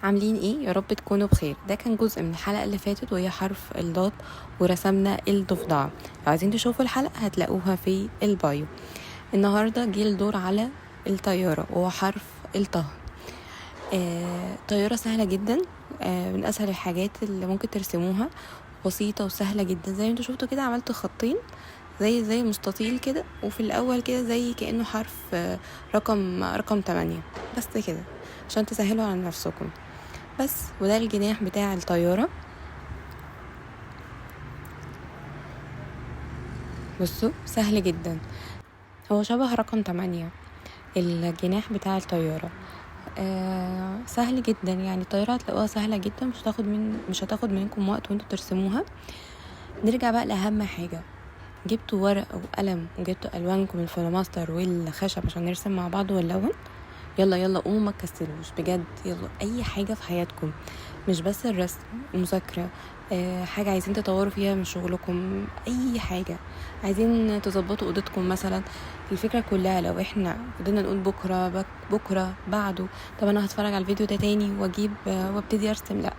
عاملين ايه؟ يا رب تكونوا بخير. ده كان جزء من الحلقة اللي فاتت وهي حرف الضاد ورسمنا الضفدع. لو عايزين تشوفوا الحلقة هتلاقوها في البايو. النهاردة جه الدور على الطيارة وهو حرف الطه. طيارة سهلة جدا، من اسهل الحاجات اللي ممكن ترسموها، بسيطة وسهلة جدا. زي ما انتوا شفتوا كده عملت خطين زي مستطيل كده، وفي الاول كده زي كأنه حرف رقم 8 بس كده عشان تسهلوا على نفسكم بس. وده الجناح بتاع الطيارة. بصوا سهل جدا، هو شبه رقم 8 الجناح بتاع الطيارة. سهل جدا، يعني الطيارة هتلاقوها سهلة جدا، مش هتاخد منكم وقت وانتوا ترسموها. نرجع بقى لأهم حاجة، جبتوا ورق وقلم وجبتوا ألوانكم الفلوماستر والخشب عشان نرسم مع بعض ونلون. يلا قوموا ما تكسلوش بجد، يلا اي حاجة في حياتكم، مش بس الرسم، مذاكرة، حاجة عايزين تطوروا فيها من شغلكم، اي حاجة عايزين تظبطوا اوضتكم مثلا. الفكرة كلها لو احنا فضلنا نقول بكرة بعده، طب انا هتفرج على الفيديو ده تاني واجيب وابتدي ارسم، لا،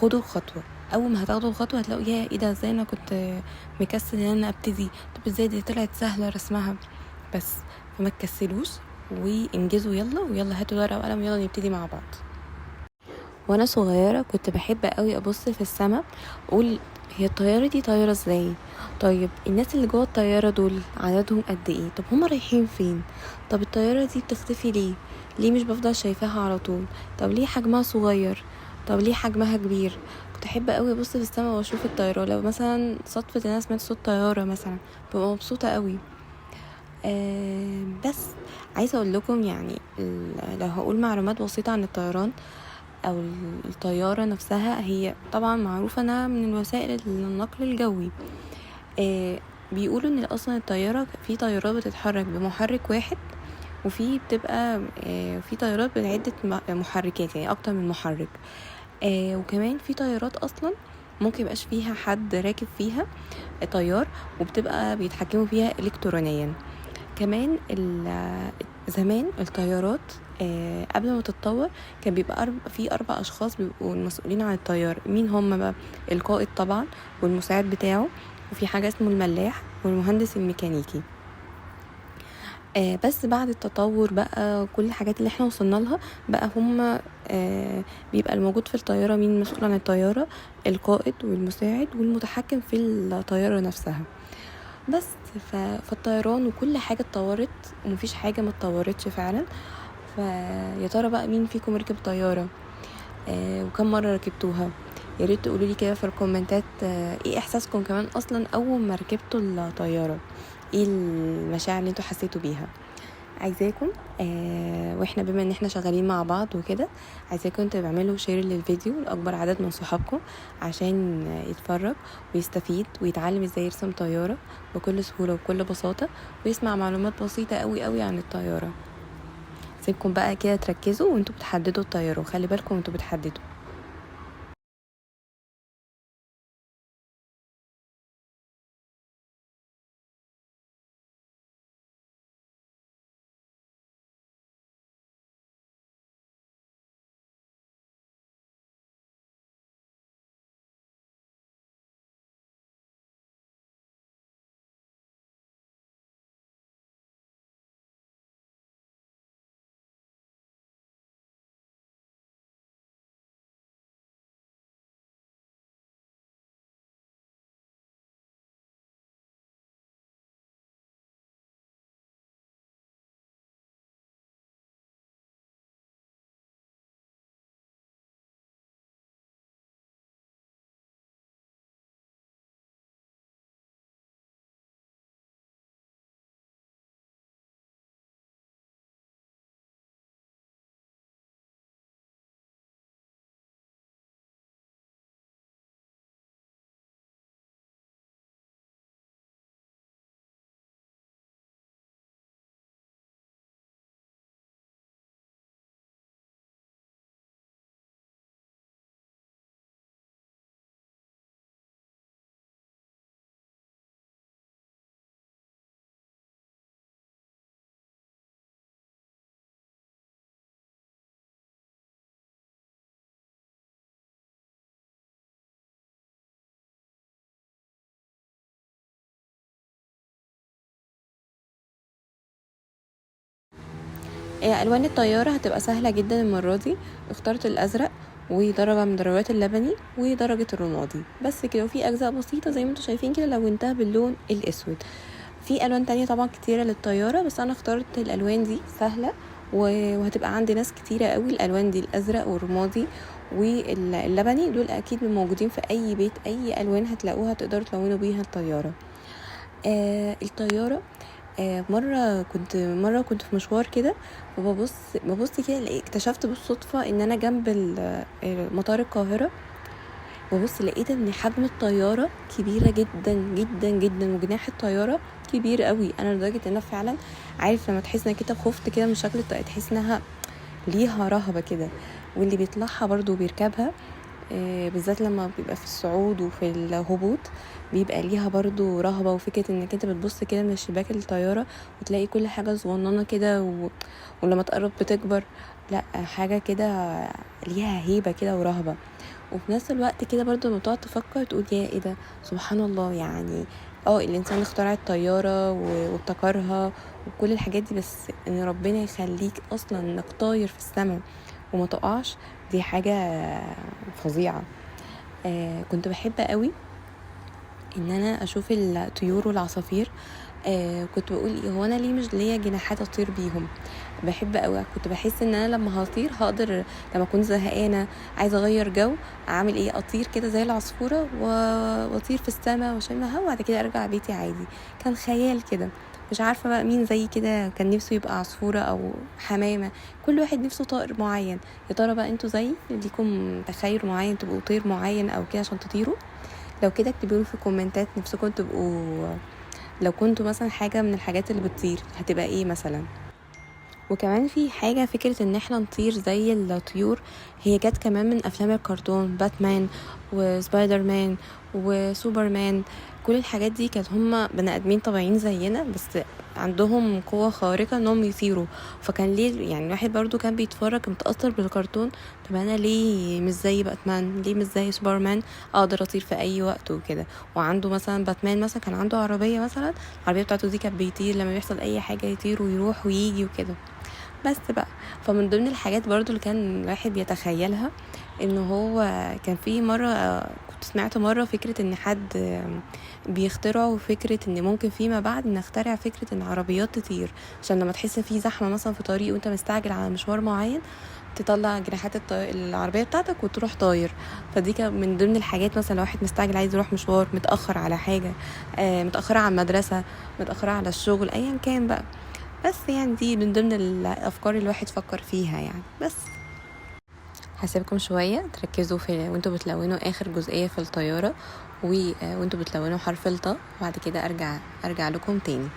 خدوا الخطوة. اول ما هتاخدوا الخطوة هتلاقوا يا ايه ده، ازاي انا كنت مكسل ان انا ابتدي، طب ازاي دي طلعت سهلة رسمها. بس فما تكسلوش وانجزوا، يلا هاتوا ورقة وقلم، يلا نبتدي مع بعض. وانا صغيرة كنت بحب قوي ابص في السماء، اقول هي الطيارة دي طيارة ازاي؟ طيب الناس اللي جوه الطيارة دول عددهم قد ايه؟ طب هما رايحين فين؟ طب الطيارة دي بتختفي ليه مش بفضل شايفاها على طول؟ طب ليه حجمها صغير؟ طب ليه حجمها كبير؟ كنت احب قوي ابص في السماء واشوف الطيارة. لو مثلا صدفة ان انا سمعت صوت طيارة مثلا ببقى مبسوطة قوي. بس عايزة اقول لكم يعني لو هقول معلومات بسيطة عن الطيران او الطيارة نفسها، هي طبعا معروفة انها من وسائل النقل الجوي. بيقولوا ان اصلا الطيارة في طيارات بتتحرك بمحرك واحد، وفي بتبقى في طيارات بعدة محركات، يعني اكتر من محرك. وكمان في طيارات اصلا ممكن يبقاش فيها حد راكب فيها طيار، وبتبقى بيتحكموا فيها الكترونيا. كمان زمان الطيارات قبل ما تتطور كان بيبقى في 4 أشخاص بيبقوا المسؤولين عن الطيار. مين هم بقى؟ القائد طبعا والمساعد بتاعه، وفي حاجة اسمه الملاح والمهندس الميكانيكي. بس بعد التطور بقى كل الحاجات اللي احنا وصلنا لها بقى هم بيبقى الموجود في الطيارة. مين مسؤول عن الطيارة؟ القائد والمساعد والمتحكم في الطيارة نفسها بس. فالطيران وكل حاجة اتطورت ومفيش حاجة ما اتطورتش فعلا. فيا ترى بقى مين فيكم ركب طيارة؟ وكم مرة ركبتوها؟ يا ريت تقولوا لي كده في الكومنتات. ايه احساسكم كمان اصلا اول ما ركبتوا الطيارة؟ ايه المشاعر اللي انتوا حسيتوا بيها؟ عايزاكم واحنا بما ان احنا شغالين مع بعض وكده، عايزاكم تعملوا شير للفيديو لاكبر عدد من صحابكم عشان يتفرج ويستفيد ويتعلم ازاي يرسم طيارة بكل سهولة وبكل بساطة، ويسمع معلومات بسيطة قوي عن الطيارة. سيبكم بقى كده تركزوا وانتوا بتحددوا الطيارة، وخلي بالكم وانتوا بتحددوا. الوان الطياره هتبقى سهله جدا المره دي. اخترت الازرق ودرجه من درجات اللبني ودرجه الرمادي بس كده، وفي اجزاء بسيطه زي ما انتم شايفين كده لونتها باللون الاسود. في الوان تانية طبعا كتيره للطياره، بس انا اخترت الالوان دي سهله وهتبقى عند ناس كتيره قوي. الالوان دي الازرق والرمادي واللبني دول اكيد موجودين في اي بيت، اي الوان هتلاقوها تقدروا تلونوا بيها الطياره. الطياره مره كنت في مشوار كده، وببص كده اكتشفت بالصدفه ان انا جنب مطار القاهره. ببص لقيت ان حجم الطياره كبيره جدا جدا جدا، وجناح الطياره كبير قوي. انا لدرجه ان انا فعلا عارف لما تحس انك انت خفت كده من شكل الطياره، تحس انها ليها رهبه كده. واللي بيطلعها برضو بيركبها بالذات لما بيبقى في الصعود وفي الهبوط بيبقى ليها برضو رهبة. وفكرة انك انت بتبص كده من شباك الطيارة وتلاقي كل حاجة صغننة كده ولما تقرب بتكبر، لا حاجة كده ليها هيبة كده ورهبة. وفي نفس الوقت كده برضو لما تقعد تفكر تقول يا ايه ده، سبحان الله يعني. الانسان اخترع الطيارة وابتكرها وكل الحاجات دي، بس ان ربنا يخليك اصلا انك طاير في السماء وما تقعش، دي حاجة فظيعة. كنت بحب قوي ان انا اشوف الطيور والعصافير. كنت بقول هو انا ليه مش ليا جناحات اطير بيهم؟ بحب قوي. كنت بحس ان انا لما هطير هقدر لما اكون زهقانه عايزه اغير جو اعمل ايه، اطير كده زي العصفوره واطير في السماء واشم هوا وبعد كده ارجع بيتي عادي. كان خيال كده. مش عارفه بقى مين زي كده كان نفسه يبقى عصفوره او حمامه. كل واحد نفسه طائر معين. يا ترى بقى انتوا زي ليكم تخيل معين تبقوا طير معين او كده عشان تطيروا؟ لو كده اكتبوا في الكومنتات نفسكم تبقوا، لو كنتوا مثلا حاجه من الحاجات اللي بتطير هتبقى ايه مثلا. وكمان في حاجة، فكرة ان احنا نطير زي الطيور هي جت كمان من افلام الكرتون، باتمان وسبايدر مان وسوبرمان. كل الحاجات دي كانت هما بني ادمين طبيعيين زينا بس عندهم قوة خارقة انهم يطيروا. فكان ليه يعني الواحد برضو كان بيتفرج متأثر بالكرتون، طب انا ليه مش زي باتمان، ليه مش زي سوبرمان اقدر اطير في اي وقت وكده. وعنده مثلا باتمان مثلا كان عنده عربية مثلا، العربية بتاعته دي كانت بيطير لما بيحصل اي حاجة يطير ويروح ويجي وكده. بس بقى فمن ضمن الحاجات برضو اللي كان الواحد بيتخيلها ان هو كان في مرة كنت سمعت مرة فكرة ان حد بيخترعوا فكرة ان ممكن فيما بعد نخترع فكرة ان عربيات تطير، عشان لما تحس في زحمة مثلا في طريق وانت مستعجل على مشوار معين تطلع جناحات العربية بتاعتك وتروح طاير. فدي كان من ضمن الحاجات، مثلا لو واحد مستعجل عايز يروح مشوار، متأخر على حاجة، متأخرة على المدرسة، متأخرة على الشغل، ايا كان بقى. بس يعني دي من ضمن الافكار اللي الواحد فكر فيها يعني. بس هسيبكم شويه تركزوا في وانتوا بتلونوا اخر جزئيه في الطياره وانتوا بتلونوا حرف الطاء، وبعد كده ارجع لكم تاني.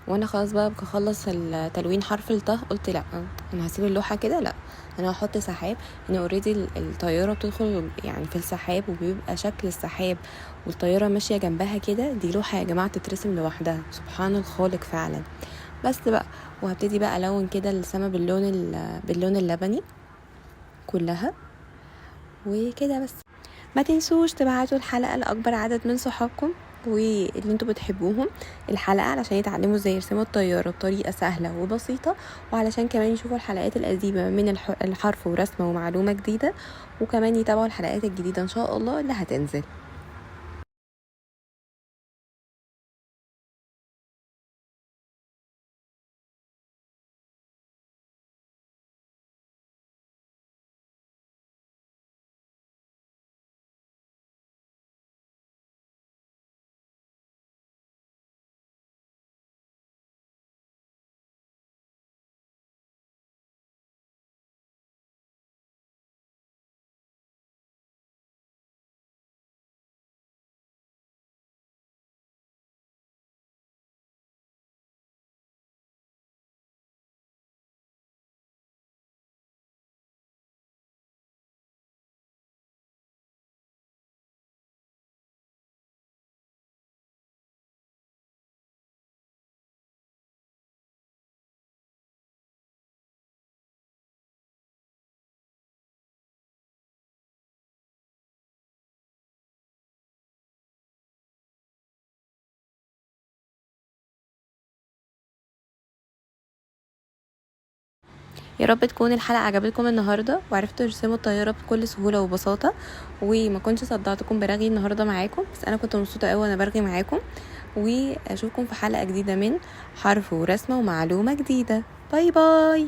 وانا خلاص بقى بخلص التلوين حرف الطاء قلت لا، انا هسيب اللوحه كده، لا انا هحط سحاب. ان اوريدي الطياره بتدخل يعني في السحاب وبيبقى شكل السحاب والطياره ماشيه جنبها كده، دي لوحه يا جماعه تترسم لوحدها، سبحان الخالق فعلا. بس بقى وهبتدي بقى الون كده السما باللون اللبني كلها وكده. بس ما تنسوش تبعتوا الحلقة لأكبر عدد من صحابكم واللي انتوا بتحبوهم الحلقة، علشان يتعلموا ازاي يرسموا الطيارة بطريقة سهلة وبسيطة، وعلشان كمان يشوفوا الحلقات القديمة من الحرف ورسمة ومعلومة جديدة، وكمان يتابعوا الحلقات الجديدة ان شاء الله اللي هتنزل. يا رب تكون الحلقة عجبتكم النهاردة وعرفتوا ترسموا الطيارة بكل سهولة وبساطة، وما كنتش صدعتكم برغي النهاردة معاكم، بس انا كنت مبسوطة قوي وانا برغي معاكم. واشوفكم في حلقة جديدة من حرف ورسمة ومعلومة جديدة. باي باي.